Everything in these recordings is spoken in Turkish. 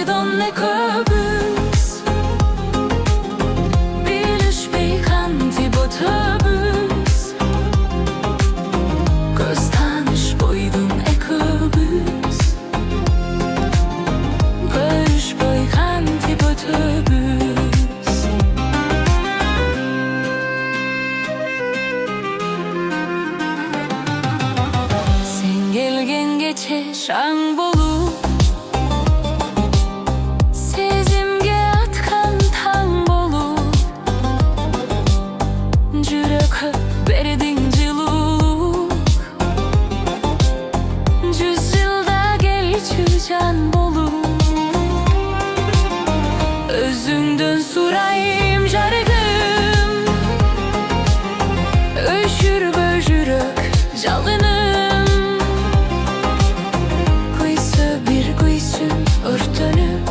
boydon ne köbüz. Biliş beykanti botobüs. Göz tanış boydun ne köbüz. Görüş beykanti botobüs. Sen gelgen geçe şan bolup, sezimge atkan tan bolup, jürökö berdin jıluluk. 100 yılda gelçü can bolup, özüңдөн surayım jarygım. Öşürbe jürök жалынım. Kuysu bir kuysun örtünüp,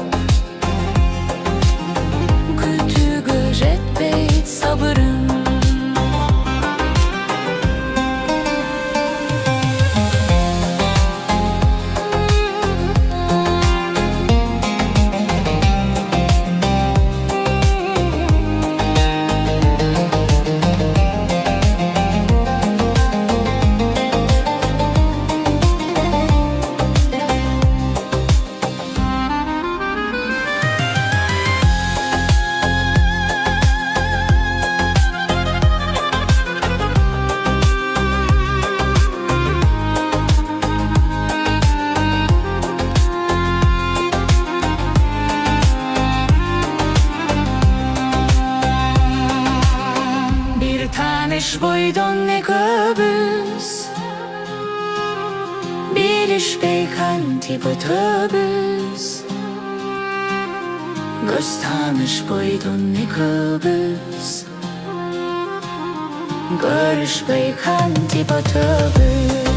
kütügö jetbeyt sabırım. Tanış boydon ne köbüz. Biliş beykanti botobüs. Göz tanış boydon ne köbüz. Görüş beykanti botobüs.